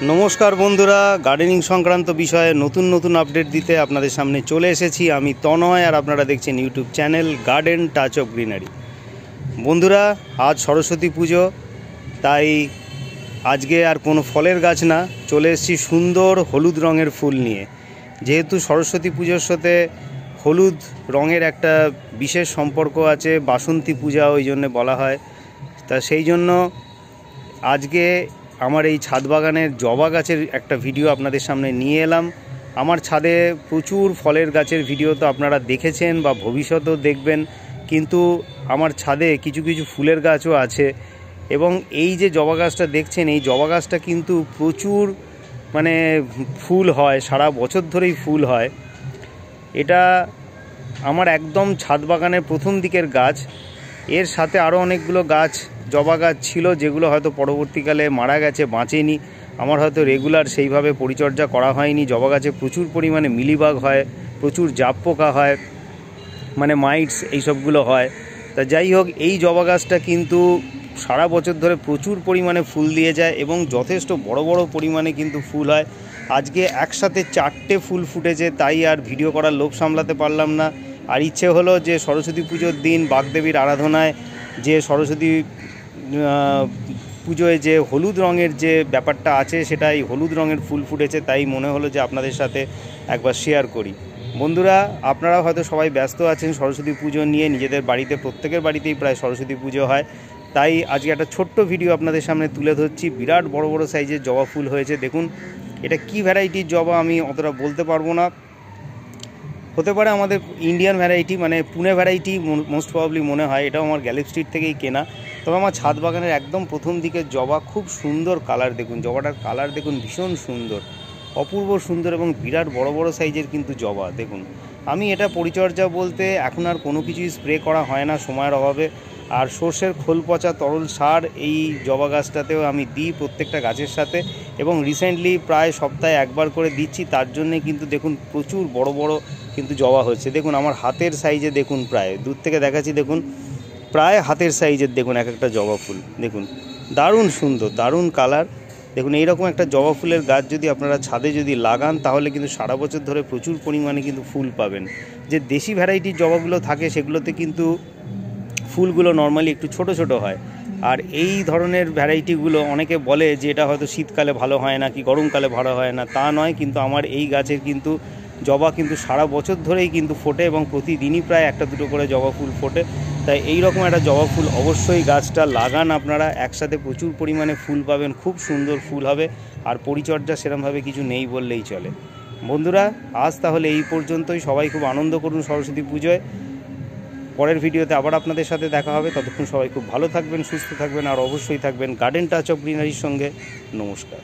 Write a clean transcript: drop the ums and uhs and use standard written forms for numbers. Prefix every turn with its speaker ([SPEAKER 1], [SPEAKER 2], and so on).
[SPEAKER 1] নমস্কার বন্ধুরা, গার্ডেনিং সংক্রান্ত বিষয়ে নতুন নতুন আপডেট দিতে আপনাদের সামনে চলে এসেছি। আমি তনয়, আর আপনারা দেখছেন YouTube channel garden touch of greenery. বন্ধুরা, আজ সরস্বতী পুজো, তাই আজকে আর কোনো ফলের গাছ না, চলে এসেছি সুন্দর হলুদ রঙের ফুল নিয়ে। যেহেতু সরস্বতী পুজোর সাথে হলুদ রঙের একটা বিশেষ সম্পর্ক আছে, বাসন্তী পূজা ওই জন্য বলা হয়, তা সেই জন্য আজকে আমার এই ছাদ বাগানের জবা গাছের একটা ভিডিও আপনাদের সামনে নিয়ে এলাম। আমার ছাদে প্রচুর ফলের গাছের ভিডিও তো আপনারা দেখেছেন বা ভবিষ্যতেও দেখবেন, কিন্তু আমার ছাদে কিছু কিছু ফুলের গাছও আছে। এবং এই যে জবা গাছটা দেখছেন, এই জবা গাছটা কিন্তু প্রচুর ফুল হয়, সারা বছর ধরেই ফুল হয়। এটা আমার একদম ছাদ বাগানের প্রথম দিকের গাছ। এর সাথে আরও অনেকগুলো গাছ, জবা গাছ ছিল, যেগুলো হয়তো পরবর্তীকালে মারা গেছে, বাঁচেনি। আমার হয়তো রেগুলার সেইভাবে পরিচর্যা করা হয়নি। জবা গাছে প্রচুর পরিমাণে মিলিবাগ হয়, প্রচুর জাপ পোকা হয়, মাইটস এইসবগুলো হয়। তা যাই হোক, এই জবা গাছটা কিন্তু সারা বছর ধরে প্রচুর পরিমাণে ফুল দিয়ে যায় এবং যথেষ্ট বড় বড় পরিমাণে কিন্তু ফুল হয়। আজকে একসাথে 4টে ফুল ফুটেছে, তাই আর ভিডিও করার লোভ সামলাতে পারলাম না। আর ইচ্ছে হলো যে সরস্বতী পুজোর দিন বাগদেবীর আরাধনায় যে সরস্বতী পুজোয় যে হলুদ রঙের যে ব্যাপারটা আছে, সেটা এই হলুদ রঙের ফুল ফুটেছে, তাই মনে হলো যে আপনাদের সাথে একবার শেয়ার করি। বন্ধুরা, আপনারা হয়তো সবাই ব্যস্ত আছেন সরস্বতী পুজো নিয়ে, নিজেদের বাড়িতে, প্রত্যেকের বাড়িতেই প্রায় সরস্বতী পুজো হয়, তাই আজকে একটা ছোট্ট ভিডিও আপনাদের সামনে তুলে ধরছি। বিরাট বড় বড় সাইজের জবা ফুল হয়েছে। দেখুন, এটা কি ভ্যারাইটির জবা আমি অতটা বলতে পারবো না, হতে পারে আমাদের Indian variety, Pune variety most probably মনে হয়। এটাও আমার গ্যালিপ স্ট্রিট থেকেই কেনা। তবে আমার ছাদ বাগানের একদম প্রথম দিকের জবা, খুব সুন্দর কালার। দেখুন জবাটার কালার, দেখুন ভীষণ সুন্দর, অপূর্ব সুন্দর, এবং বিরাট বড় বড় সাইজের কিন্তু জবা। দেখুন, আমি এটা পরিচর্যা বলতে এখন আর কোনো কিছুই স্প্রে করা হয় না সময়ের অভাবে। আর সর্ষের খোল পচা তরল সার এই জবা গাছটাতেও আমি দিই প্রত্যেকটা গাছের সাথে, এবং রিসেন্টলি প্রায় সপ্তাহে একবার করে দিচ্ছি। তার জন্যে কিন্তু দেখুন প্রচুর বড় বড় কিন্তু জবা হচ্ছে। দেখুন আমার হাতের সাইজে, দেখুন প্রায় দূর থেকে দেখাচ্ছি, দেখুন প্রায় হাতের সাইজের দেখুন এক একটা জবা ফুল। দেখুন দারুণ সুন্দর, দারুণ কালার। দেখুন এইরকম একটা জবা ফুলের গাছ যদি আপনারা ছাদে যদি লাগান, তাহলে কিন্তু সারা বছর ধরে প্রচুর পরিমাণে কিন্তু ফুল পাবেন। যে দেশি ভ্যারাইটির জবাগুলো থাকে, সেগুলোতে কিন্তু ফুলগুলো নর্মালি একটু ছোট ছোট হয়। আর এই ধরনের ভ্যারাইটিগুলো অনেকে বলে যে এটা হয়তো শীতকালে ভালো হয় না, কি গরমকালে ভালো হয় না, তা নয়। কিন্তু আমার এই গাছের কিন্তু জবা কিন্তু সারা বছর ধরেই কিন্তু ফোটে, এবং প্রতিদিনই প্রায় একটা দুটো করে জবা ফুল ফোটে। তাই এই রকম একটা জবা ফুল অবশ্যই গাছটা লাগান আপনারা, একসাথে প্রচুর পরিমাণে ফুল পাবেন, খুব সুন্দর ফুল হবে। আর পরিচর্যা সেরকমভাবে কিছু নেই বললেই চলে। বন্ধুরা, আজ তাহলে এই পর্যন্তই। সবাই খুব আনন্দ করুন সরস্বতী পুজোয়। পরের ভিডিওতে আবার আপনাদের সাথে দেখা হবে। ততক্ষণ সবাই খুব ভালো থাকবেন, সুস্থ থাকবেন, আর অবশ্যই থাকবেন গার্ডেন টাচ অফ গ্রিনারির সঙ্গে। নমস্কার।